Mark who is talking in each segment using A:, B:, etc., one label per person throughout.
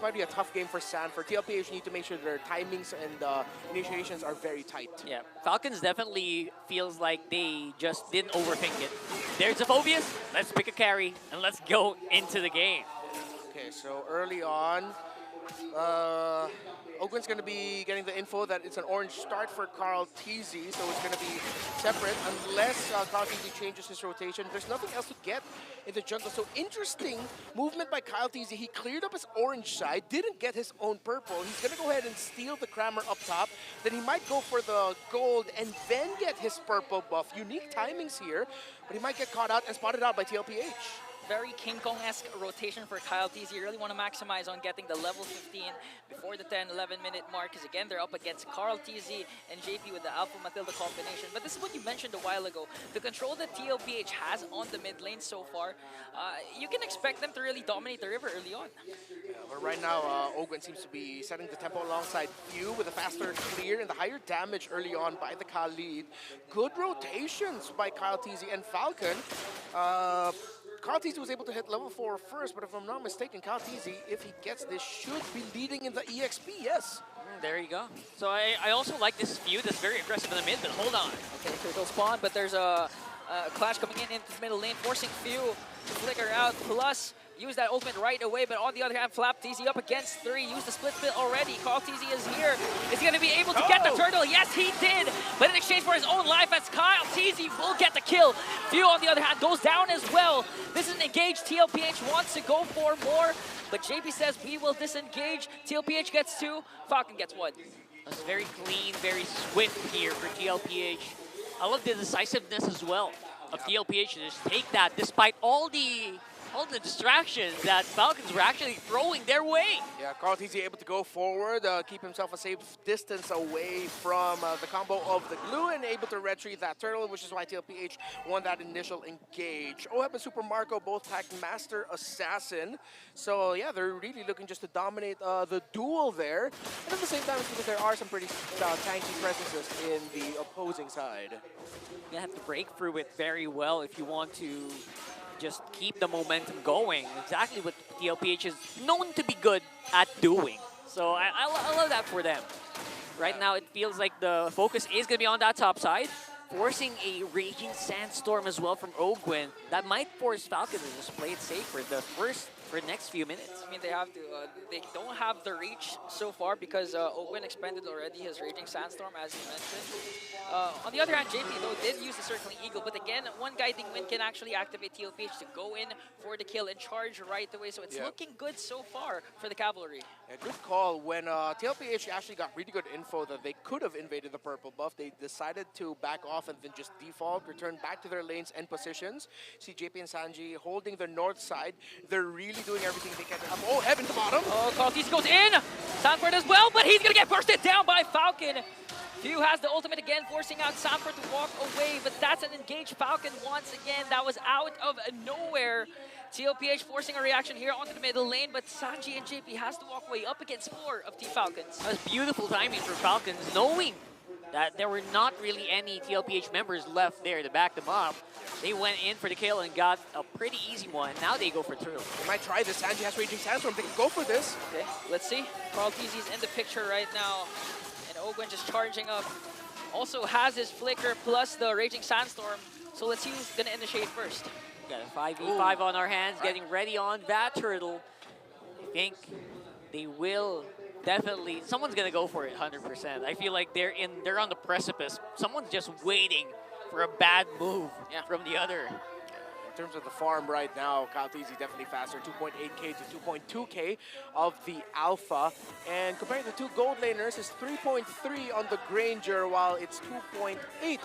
A: this might be a tough game for Sanford. TLPH need to make sure their timings and initiations are very tight.
B: Yeah, Falcons definitely feels like they just didn't overthink it. There's a Phobius, let's pick a carry, and let's go into the game.
A: Okay, so early on, Ogwen's going to be getting the info that it's an orange start for Carl Teasy, so it's going to be separate unless Carl Teasy changes his rotation. There's nothing else to get in the jungle, so interesting movement by Kyle Teasy. He cleared up his orange side, didn't get his own purple. He's going to go ahead and steal the Crammer up top. Then he might go for the gold and then get his purple buff. Unique timings here, but he might get caught out and spotted out by TLPH.
C: Very King Kong-esque rotation for Kyle Teasy. You really want to maximize on getting the level 15 before the 10-11 minute mark, because again, they're up against Carl Teasy and JP with the Alpha Matilda combination. But this is what you mentioned a while ago. The control that TLPH has on the mid lane so far, you can expect them to really dominate the river early on.
A: Yeah, but right now, Ogwen seems to be setting the tempo alongside Few with a faster clear and the higher damage early on by the Khalid. Good rotations by Kyle Teasy and Falcon. Kyle Teasy was able to hit level 4 first, but if I'm not mistaken, Kyle Teasy, if he gets this, should be leading in the EXP, yes.
B: There you go. So I also like this feud that's very aggressive in the mid, but hold on.
C: Okay, turtle spawn, but there's a clash coming into the middle lane, forcing Few to flicker out, plus use that ultimate right away, but on the other hand, Flap Teasy up against 3, use the split split already. Carl Teasy is here. Is he going to be able to get the turtle? Yes, he did, but in exchange for his own life, as Kyle Teasy will get the kill. Few, on the other hand, goes down as well. This is an engage. TLPH wants to go for more, but JP says we will disengage. TLPH gets 2, Falcon gets 1.
B: That's very clean, very swift here for TLPH. I love the decisiveness as well of TLPH to just take that despite all the distractions that Falcons were actually throwing their way.
A: Yeah, Carl Teasy able to go forward, keep himself a safe distance away from the combo of the glue and able to retrieve that turtle, which is why TLPH won that initial engage. Oheb and Super Marco both packed Master Assassin. So yeah, they're really looking just to dominate the duel there. And at the same time, it's because there are some pretty tanky presences in the opposing side.
B: You have to break through it very well if you want to just keep the momentum going. Exactly what TLPH is known to be good at doing. So I love that for them. Right now, it feels like the focus is going to be on that top side, forcing a Raging Sandstorm as well from Ogwen. That might force Falcon to just play it safe for the next few minutes.
C: I mean, they have to. They don't have the reach so far because Ogwen expended already his Raging Sandstorm, as you mentioned. On the other hand, JP, though, did use the Circling Eagle. But again, one Guiding Wind can actually activate TLPH to go in for the kill and charge right away. So it's looking good so far for the Cavalry.
A: Yeah, good call. When TLPH actually got really good info that they could have invaded the purple buff, they decided to back off and then just default, return back to their lanes and positions. See JP and Sanji holding the north side. They're really doing everything they can to have. Oh, Heaven to bottom.
C: Oh, Carl Teasy goes in. Sanford as well, but he's going to get bursted down by Falcon. Few has the ultimate again, forcing out Sanford to walk away, but that's an engaged Falcon once again. That was out of nowhere. TLPH forcing a reaction here onto the middle lane, but Sanji and JP has to walk away up against 4 of Team Falcons.
B: That was beautiful timing for Falcons, knowing that there were not really any TLPH members left there to back them up. They went in for the kill and got a pretty easy one. Now they go for turtle.
A: They might try this. Sanji has Raging Sandstorm. They can go for this.
C: Okay, let's see. Carl Teasy's in the picture right now. And Ogwen just charging up. Also has his Flicker plus the Raging Sandstorm. So let's see who's going to initiate first.
B: Got a 5v5 on our hands, getting ready on that turtle. I think they will definitely, someone's going to go for it 100%. I feel like they're on the precipice. Someone's just waiting for a bad move from the other.
A: In terms of the farm right now, Kyle Teasy definitely faster, 2.8k to 2.2k of the Alpha. And comparing the two gold laners, it's 3.3 on the Granger, while it's 2.8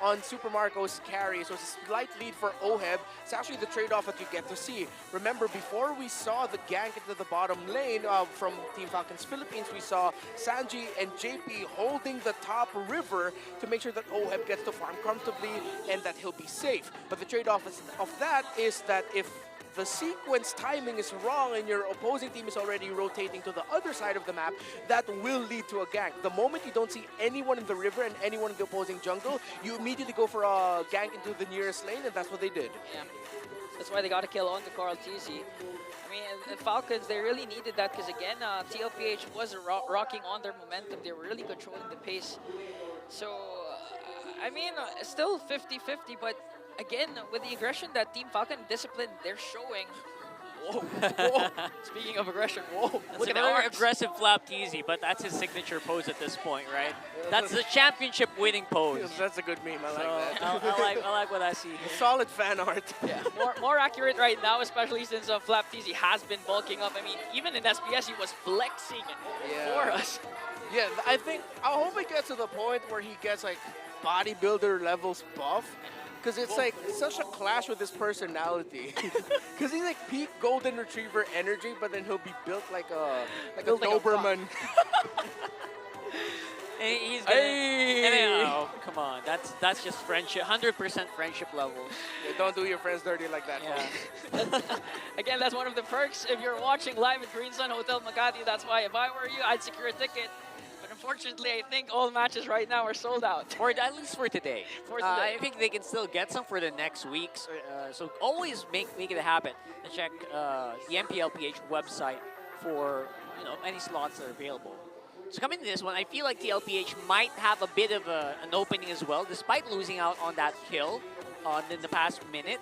A: on Super Marco's carry, so it's a slight lead for Oheb. It's actually the trade-off that you get to see. Remember, before we saw the gank into the bottom lane from Team Falcons Philippines, we saw Sanji and JP holding the top river to make sure that Oheb gets to farm comfortably and that he'll be safe. But the trade-off of that is that if the sequence timing is wrong and your opposing team is already rotating to the other side of the map, that will lead to a gank. The moment you don't see anyone in the river and anyone in the opposing jungle, you immediately go for a gank into the nearest lane, and that's what they did.
C: Yeah, that's why they got a kill on the Carl Teasy. I I mean, and Falcons, they really needed that because, again, TLPH was rocking on their momentum. They were really controlling the pace. So, I mean, still 50-50, but again, with the aggression that Team Falcon discipline they're showing. Whoa, whoa. Speaking of aggression, whoa.
B: It's
C: Look
B: a
C: at the
B: very
C: arcs.
B: aggressive flap teasy, but that's his signature pose at this point, right? That's the championship winning pose.
A: That's a good meme. I
B: So
A: like that.
B: I like what I see here.
A: Solid fan art.
C: Yeah, more accurate right now, especially since Flap TZ has been bulking up. I mean, even in SPS, he was flexing for us.
A: Yeah, I hope it gets to the point where he gets like bodybuilder levels buff. Because it's like such a clash with his personality. Because he's like peak golden retriever energy, but then he'll be built like a Doberman.
B: And he's gonna, and then, oh, come on, that's just friendship, 100% friendship levels.
A: Yeah, don't do your friends dirty like that.
B: Yeah.
C: Again, that's one of the perks if you're watching live at Green Sun Hotel Makati. That's why if I were you, I'd secure a ticket. But unfortunately, I think all matches right now are sold out.
B: Or at least for today. I think they can still get some for the next weeks. So always make it happen. And check the MPL PH website for any slots that are available. So coming to this one, I feel like the LPH might have a bit of an opening as well, despite losing out on that kill in the past minute.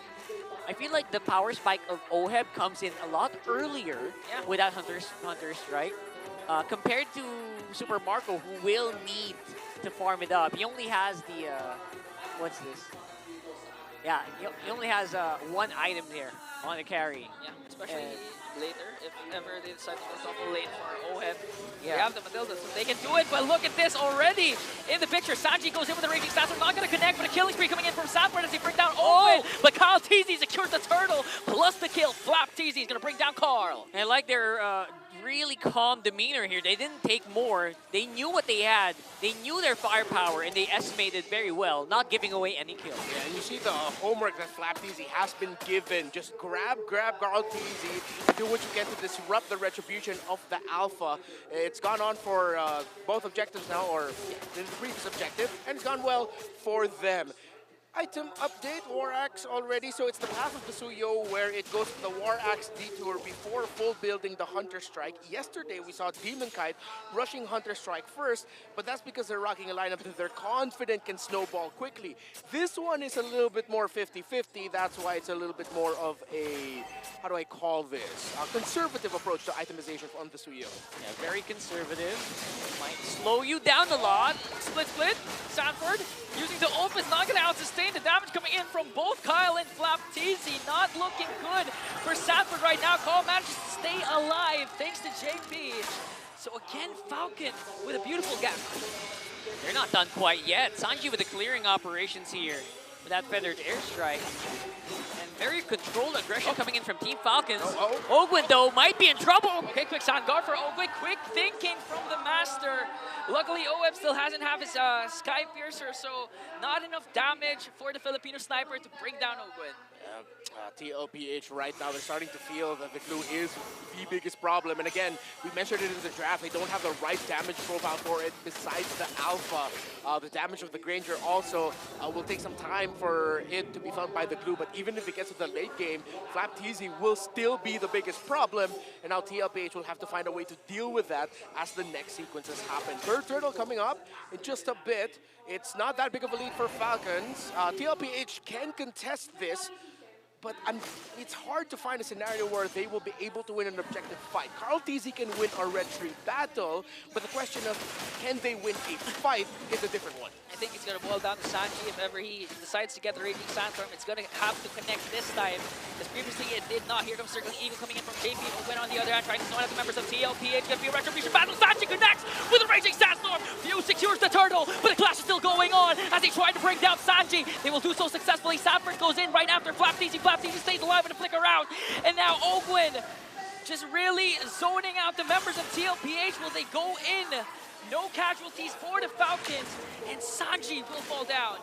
B: I feel like the power spike of OHEB comes in a lot earlier without Hunter's right? Compared to Super Marco, who will need to farm it up. He only has the, what's this? Yeah, he only has one item there on the carry.
C: Yeah, especially later, if ever they decide to go double lane for OHEB.
B: Yeah.
C: They have the Matilda, so they can do it, but look at this already in the picture. Sanji goes in with the Raging Sandstorm, not going to connect, but a killing spree coming in from Sanford as they bring down OHEB. But Kyle TZ secures the turtle, plus the kill. Flap TZ is going to bring down Carl.
B: And I like their really calm demeanor here. They didn't take more. They knew what they had. They knew their firepower, and they estimated very well, not giving away any kills.
A: Yeah, and you see the homework that Flap TZ has been given. Just grab Carl TZ, do what you can to disrupt the retribution of the Alpha. It's gone on for both objectives now, or the previous objective, and it's gone well for them. Item update, War Axe already, so it's the path of the Suyo where it goes to the War Axe detour before full building the Hunter Strike. Yesterday we saw Demon Kite rushing Hunter Strike first, but that's because they're rocking a lineup that they're confident can snowball quickly. This one is a little bit more 50-50, that's why it's a little bit more of a, how do I call this, a conservative approach to itemization on the Suyo.
B: Yeah, very conservative. Might slow you down a lot.
C: Split. Sanford using the open, not going to out-sustain the damage coming in from both Kyle and Flap TZ. Not looking good for Sanford right now. Carl manages to stay alive thanks to JP. So again, Falcon with a beautiful gap.
B: They're not done quite yet. Sanji with the clearing operations here with that feathered airstrike. And very controlled aggression coming in from Team Falcons. Ogwin, though, might be in trouble.
C: Okay, quick sound guard for Ogwin. Quick thinking from the Master. Luckily, OHEB still hasn't have his Sky Piercer, so not enough damage for the Filipino sniper to bring down Ogwin.
A: TLPH right now, they're starting to feel that the glue is the biggest problem. And again, we mentioned it in the draft, they don't have the right damage profile for it besides the Alpha. The damage of the Granger also will take some time for it to be felt by the glue, but even if it gets to the late game, Flap TZ will still be the biggest problem, and now TLPH will have to find a way to deal with that as the next sequences happen. Third turtle coming up in just a bit. It's not that big of a lead for Falcons. TLPH can contest this, but it's hard to find a scenario where they will be able to win an objective fight. Carl TZ can win a red tree battle, but the question of can they win a fight is a different one.
C: I think it's going to boil down to Sanji. If ever he decides to get the Raging Sandstorm, it's going to have to connect this time. Because previously it did not. Here comes Circling Eagle coming in from JP. Owen on the other hand, trying to slow out the members of TLPH. Going to be a retribution battle. Sanji connects with the Raging Sandstorm. View secures the turtle, but the clash is still going on as they try to bring down Sanji. They will do so successfully. Sanford goes in right after Flap TZ. Flap TZ stays alive in a flicker round. And now Ogwin just really zoning out the members of TLPH. Will they go in? No casualties for the Falcons, and Sanji will fall down.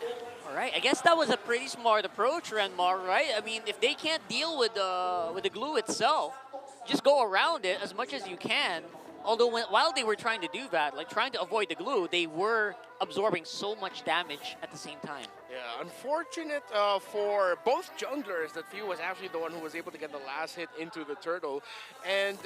B: All right, I guess that was a pretty smart approach, Renmar, right? I mean, if they can't deal with the glue itself, just go around it as much as you can. Although while they were trying to do that, like trying to avoid the glue, they were absorbing so much damage at the same time.
A: Yeah, unfortunate for both junglers that Few was actually the one who was able to get the last hit into the turtle. And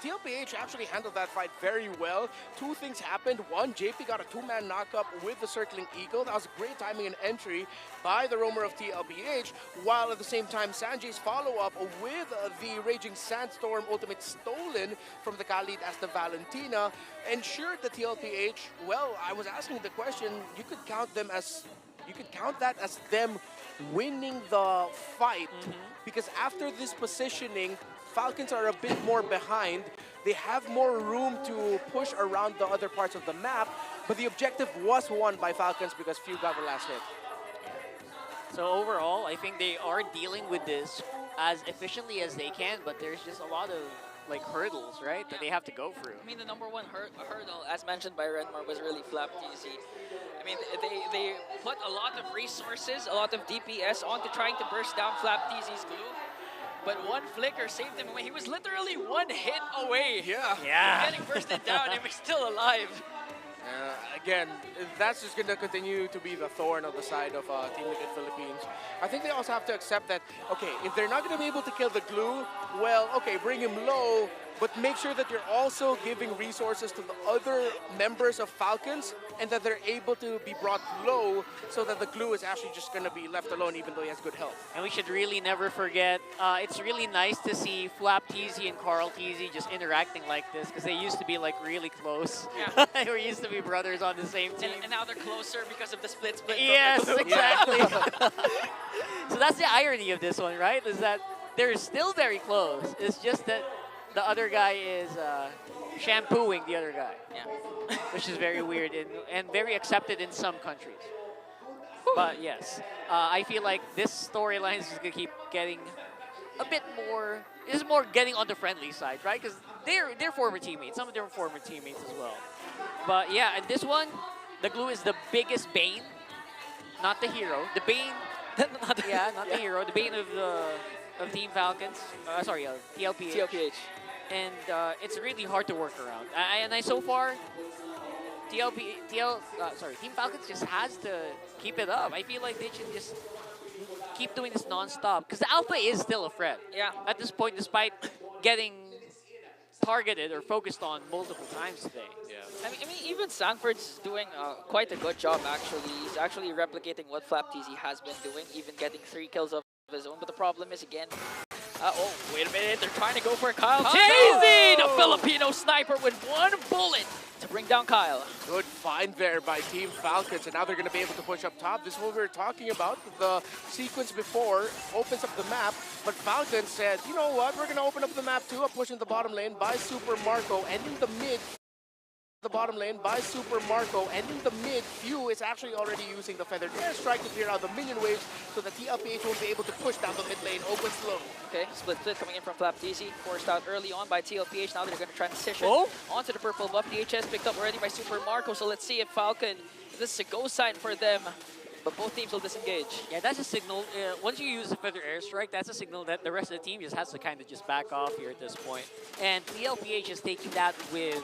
A: TLPH actually handled that fight very well. Two things happened. One, JP got a two-man knockup with the Circling Eagle. That was great timing and entry by the roamer of TLPH, while at the same time, Sanjay's follow-up with the Raging Sandstorm ultimate stolen from the Khalid as the Valentina ensured the TLPH, well, I was asking the question, you could count that as them winning the fight, because after this positioning, Falcons are a bit more behind. They have more room to push around the other parts of the map, but the objective was won by Falcons because Few got the last hit.
B: So overall, I think they are dealing with this as efficiently as they can, but there's just a lot of like hurdles, right, that they have to go through.
C: I mean, the number one hurdle, as mentioned by Redmar, was really Flap TZ. I mean, they put a lot of resources, a lot of DPS onto trying to burst down Flap TZ's glue. But one flicker saved him away. He was literally one hit away.
A: Yeah.
B: Yeah.
C: Getting bursted down and he's still alive.
A: Again, that's just going to continue to be the thorn on the side of Team Liquid Philippines. I think they also have to accept that, okay, if they're not going to be able to kill the glue, well, okay, bring him low, but make sure that you're also giving resources to the other members of Falcons and that they're able to be brought low so that the glue is actually just going to be left alone even though he has good health.
B: And we should really never forget, it's really nice to see Flap TZ and Carl TZ just interacting like this because they used to be like really close.
C: Yeah.
B: They were used to be brothers on the same team.
C: And now they're closer because of the split.
B: Yes, exactly. So that's the irony of this one, right? Is that they're still very close. It's just that the other guy is shampooing the other guy.
C: Yeah.
B: Which is very weird and very accepted in some countries. But yes, I feel like this storyline is going to keep getting a bit more, is more getting on the friendly side, right? Because they're former teammates. Some of them are former teammates as well. But yeah, and this one, the glue is the biggest bane, not the hero. The bane, not the hero. The bane of Team Falcons. Sorry, TLPH.
C: TLPH.
B: And it's really hard to work around. And so far, Team Falcons just has to keep it up. I feel like they should just keep doing this non-stop because the alpha is still a threat.
C: Yeah.
B: At this point, despite getting targeted or focused on multiple times today.
A: Yeah.
C: I mean, even Sanford's doing quite a good job, actually. He's actually replicating what Flap TZ has been doing, even getting 3 kills of his own. But the problem is, again, oh, wait a minute. They're trying to go for Kyle TZ, the Filipino sniper with 1 bullet to bring down Kyle.
A: Good find there by Team Falcons, and now they're going to be able to push up top. This is what we were talking about. The sequence before opens up the map, but Falcons said, you know what, we're going to open up the map too. I'm pushing the bottom lane by Super Marco, and in the mid, Few is actually already using the Feathered Airstrike to clear out the minion waves so that TLPH won't be able to push down the mid lane. Open slow.
C: Okay, split coming in from Flap TZ, forced out early on by TLPH. Now they're going to transition onto the purple buff. DHS picked up already by Super Marco, so let's see if Falcon, this is a go sign for them. But both teams will disengage.
B: Yeah, that's a signal. Once you use the Feather Airstrike, that's a signal that the rest of the team just has to kind of just back off here at this point. And TLPH is taking that with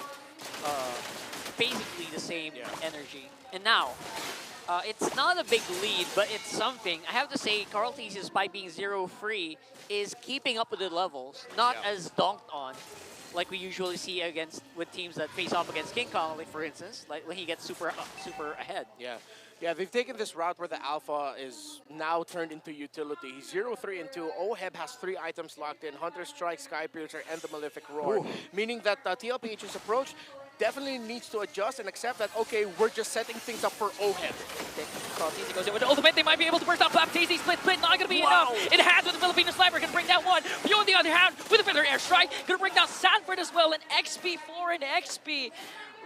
B: basically the same energy. And now, it's not a big lead, but it's something. I have to say, Carl TZ, despite being 0-free, is keeping up with the levels, not as donked on like we usually see with teams that face off against King Kong, like for instance, like when he gets super ahead.
A: Yeah, they've taken this route where the alpha is now turned into utility. He's 0-3 and 2. Oheb has 3 items locked in: Hunter Strike, Sky Piercer, and the Malefic Roar. Meaning that TLPH's approach definitely needs to adjust and accept that, okay, we're just setting things up for Oheb.
C: Carl TZ goes in with the ultimate. They might be able to burst out Flap TZ. Split, not going to be enough. It has with the Filipino sniper. Going to bring down 1. Few on the other hand with a Feather Airstrike. Going to bring down Sanford as well. And XP4 and XP.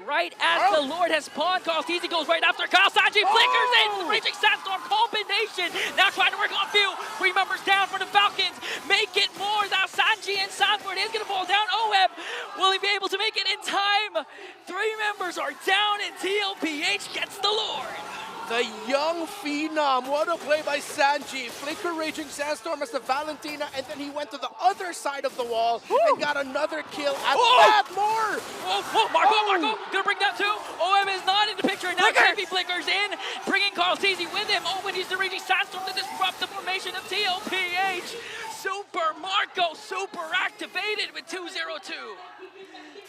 C: Right as the Lord has pawned, Carl TZ goes right after Kyle. Sanji flickers in the Raging Sandstorm combination. Now trying to work on Few. 3 members down for the Falcons. Make it more. Now Sanji and Sanford is going to fall down. Oheb, will he be able to make it in time? 3 members are down and TLPH gets the Lord.
A: The young phenom, what a play by Sanji. Flicker Raging Sandstorm as the Valentina, and then he went to the other side of the wall and got another kill. At that, more!
C: TZ with him. Owen used the Raging Sandstorm to disrupt the formation of TLPH. Super Marco super activated with 2-0-2.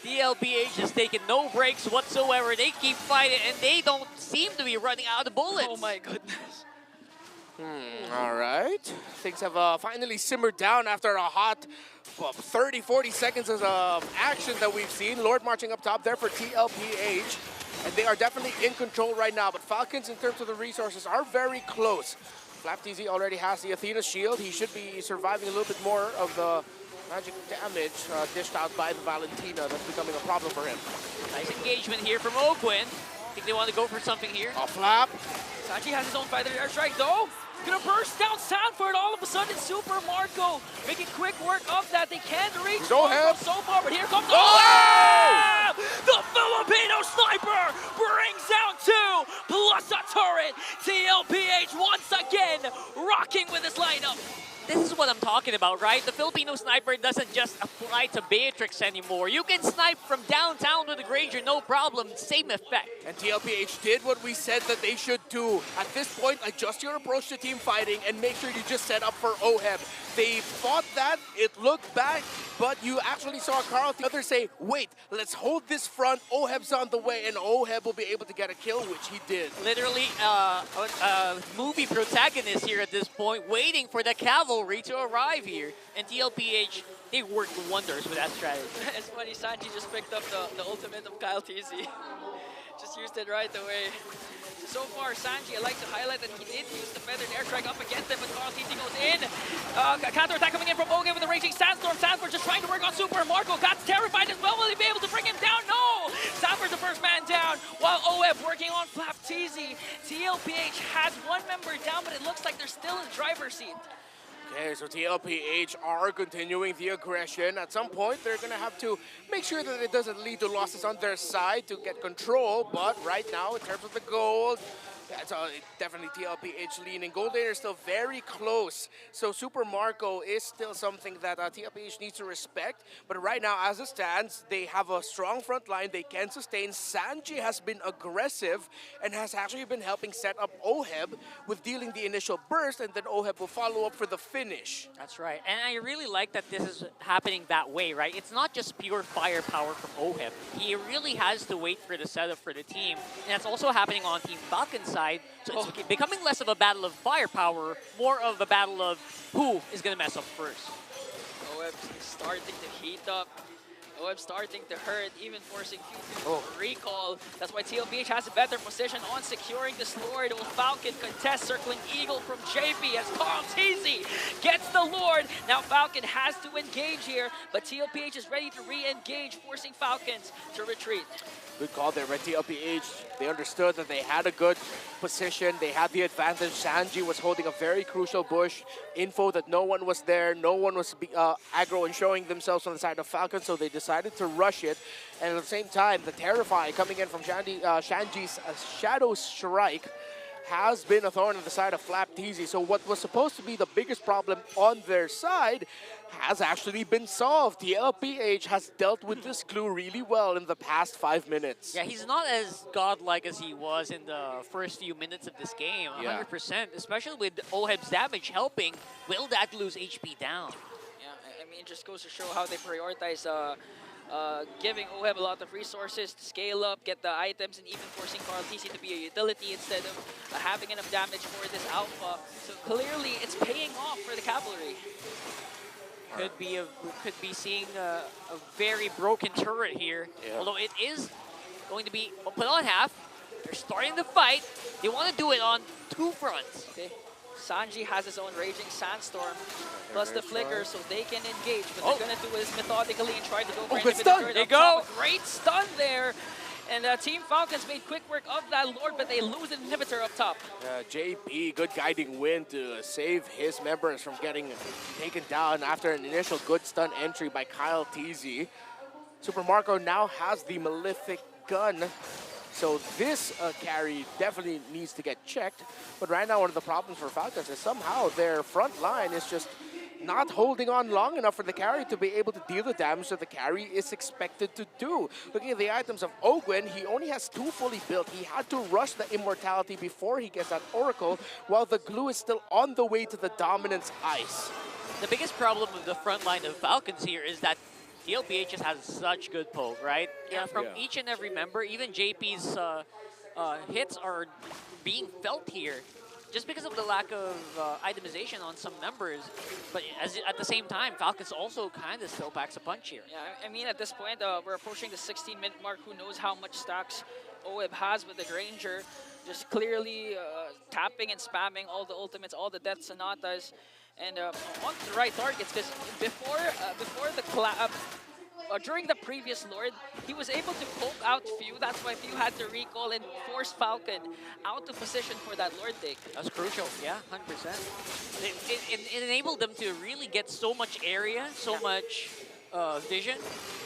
B: TLPH has taken no breaks whatsoever. They keep fighting, and they don't seem to be running out of bullets.
C: Oh my goodness.
A: All right. Things have finally simmered down after a hot 30, 40 seconds of action that we've seen. Lord marching up top there for TLPH. And they are definitely in control right now. But Falcons, in terms of the resources, are very close. FlapTZ already has the Athena shield. He should be surviving a little bit more of the magic damage dished out by the Valentina. That's becoming a problem for him.
B: Nice engagement here from Oquin. I think they want to go for something here.
A: A flap.
C: Sanji has his own fighter airstrike though. Gonna burst down Sanford all of a sudden. Super Marco making quick work of that. They can't reach Marco so far, but here comes Oheb! The Filipino sniper brings down 2 plus a turret. TLPH once again rocking with his lineup.
B: This is what I'm talking about, right? The Filipino sniper doesn't just apply to Beatrix anymore. You can snipe from downtown with the Granger, no problem, same effect.
A: And TLPH did what we said that they should do. At this point, adjust your approach to team fighting and make sure you just set up for Oheb. They thought that, it looked back, but you actually saw Carl the other say, wait, let's hold this front, Oheb's on the way, and Oheb will be able to get a kill, which he did.
B: Literally a movie protagonist here at this point, waiting for the cavalry to arrive here. And TLPH, they worked wonders with that strategy.
C: It's funny, Sanji just picked up the ultimate of Kyle TZ. Just used it right away. So far, Sanji, I like to highlight that he did use the feathered airstrike up against him, but Carl TZ goes in. Counter-attack coming in from Ogen with the Raging Sandstorm. Sanford just trying to work on Super. Marco got terrified as well. Will he be able to bring him down? No! Sanford's the first man down, while OF working on Flap TZ. TLPH has one member down, but it looks like they're still in driver's seat.
A: Okay, so TLPH are continuing the aggression. At some point, they're going to have to make sure that it doesn't lead to losses on their side to get control. But right now, in terms of the gold, that's definitely TLPH leaning. Gold laner is still very close. So Super Marco is still something that TLPH needs to respect. But right now, as it stands, they have a strong front line. They can sustain. Sanji has been aggressive and has actually been helping set up Oheb with dealing the initial burst, and then Oheb will follow up for the finish.
B: That's right. And I really like that this is happening that way, right? It's not just pure firepower from Oheb. He really has to wait for the setup for the team. And that's also happening on Team Falcon's side. So it's becoming less of a battle of firepower, more of a battle of who is going to mess up first.
C: OF starting to heat up. OF starting to hurt, even forcing Q2 to recall. That's why TLPH has a better position on securing this Lord. Will Falcon contest, circling Eagle from JP as Carl TZ gets the Lord. Now Falcon has to engage here, but TLPH is ready to re-engage, forcing Falcons to retreat.
A: Good call there by TLPH. They understood that they had a good position. They had the advantage. Sanji was holding a very crucial bush. Info that no one was there. No one was aggro and showing themselves on the side of Falcon, so they decided to rush it. And at the same time, the Terrify coming in from Shanji's Shadow Strike has been a thorn in the side of FlapTZ. So what was supposed to be the biggest problem on their side has actually been solved. The LPH has dealt with this clue really well in the past 5 minutes.
B: Yeah, he's not as godlike as he was in the first few minutes of this game, 100%, especially with Oheb's damage helping. Will that lose HP down?
C: Yeah, I mean, it just goes to show how they prioritize giving Oheb a lot of resources to scale up, get the items, and even forcing Carl TC to be a utility instead of having enough damage for this alpha. So clearly, it's paying off for the cavalry.
B: Could be seeing a very broken turret here. Yeah. Although it is going to be put on half. They're starting the fight. They want to do it on 2 fronts.
C: Okay. Sanji has his own Raging Sandstorm plus the Flicker, so they can engage. But they're going to do this methodically and try to go for
A: good stun.
C: There they go. Great stun there. And Team Falcons made quick work of that Lord, but they lose an inhibitor up top.
A: JP, good guiding win to save his members from getting taken down after an initial good stun entry by Kyle TZ. Super Marco now has the Malefic gun. So this carry definitely needs to get checked. But right now, one of the problems for Falcons is somehow their front line is just not holding on long enough for the carry to be able to deal the damage that the carry is expected to do. Looking at the items of Ogwen, he only has 2 fully built. He had to rush the Immortality before he gets that Oracle, while the glue is still on the way to the Dominance Ice.
B: The biggest problem with the front line of Falcons here is that TLPH just has such good poke, right? Yeah, from each and every member, even JP's hits are being felt here just because of the lack of itemization on some members. But at the same time, Falcons also kind of still packs a punch here.
C: Yeah, I mean, at this point, we're approaching the 16-minute mark. Who knows how much stacks OEB has with the Granger. Just clearly tapping and spamming all the ultimates, all the Death Sonatas. And on the right targets, because during the previous Lord, he was able to poke out Few. That's why Few had to recall and force Falcon out of position for that Lord take.
B: That's crucial, yeah, 100%. It enabled them to really get so much area, so much vision,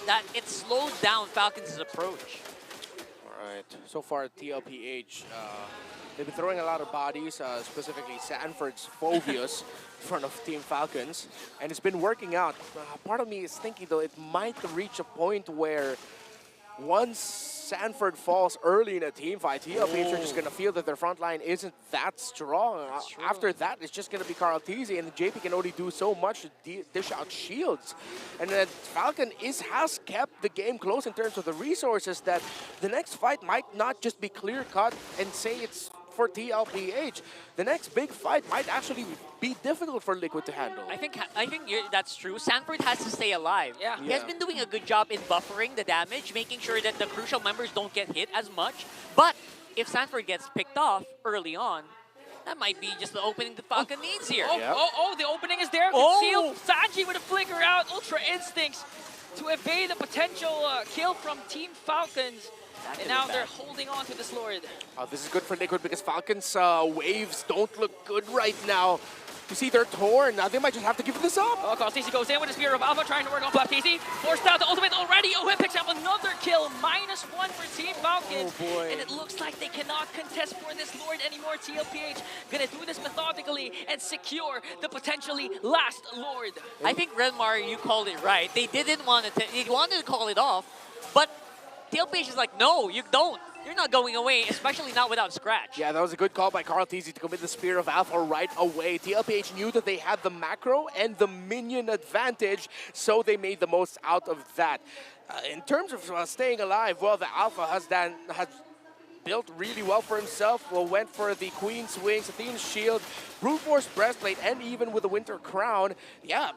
B: that it slowed down Falcons' approach.
A: All right, so far TLPH, they've been throwing a lot of bodies, specifically Sanford's Phobius in front of Team Falcons, and it's been working out. Part of me is thinking, though, it might reach a point where once Sanford falls early in a team fight, TLPH are just going to feel that their front line isn't that strong. After that, it's just going to be Carl Tizzy, and JP can only do so much to dish out shields. And then Falcon has kept the game close in terms of the resources, that the next fight might not just be clear-cut and say it's for TLPH. The next big fight might actually be difficult for Liquid to handle.
B: I think that's true. Sanford has to stay alive.
C: Yeah.
B: He has been doing a good job in buffering the damage, making sure that the crucial members don't get hit as much. But if Sanford gets picked off early on, that might be just the opening the Falcon needs here.
C: The opening is there. Concealed. Sanji with a flicker out. Ultra Instincts to evade the potential kill from Team Falcons. And now they're holding on to this Lord.
A: This is good for Liquid because Falcons' waves don't look good right now. You see, they're torn. Now they might just have to give this up.
C: TC goes in with the Spear of Alpha, trying to work on Flap TC. Forced out the ultimate already. OEB picks up another kill. -1 for Team Falcons.
A: Oh boy.
C: And it looks like they cannot contest for this Lord anymore. TLPH gonna do this methodically and secure the potentially last Lord.
B: I think Redmar, you called it right. They didn't want to. They wanted to call it off, but TLPH is like, no, you don't. You're not going away, especially not without Scratch.
A: Yeah, that was a good call by Carl Tizzy to commit the Spear of Alpha right away. TLPH knew that they had the macro and the minion advantage, so they made the most out of that. In terms of staying alive, well, the Alpha has built really well for himself. Well, went for the Queen's Wings, Athena's Shield, Brute Force Breastplate, and even with the Winter Crown. Yeah,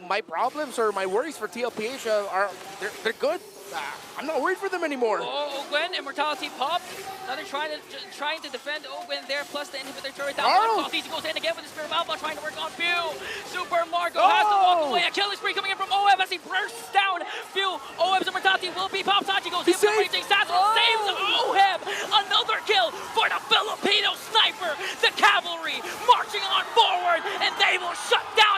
A: my problems or my worries for TLPH they're good. I'm not worried for them anymore.
C: Ogwen, Immortality pop. Now they're trying to defend Ogwen there, plus the inhibitor turret down. TC goes in again with the Spirit of Alpha, trying to work on Few. Super Marco has to walk away. A killing spree coming in from OEB as he bursts down Few. OEB's Immortality will be popped. Sanji goes in for the raging sass, saves OEB. Another kill for the Filipino sniper. The cavalry marching on forward, and they will shut down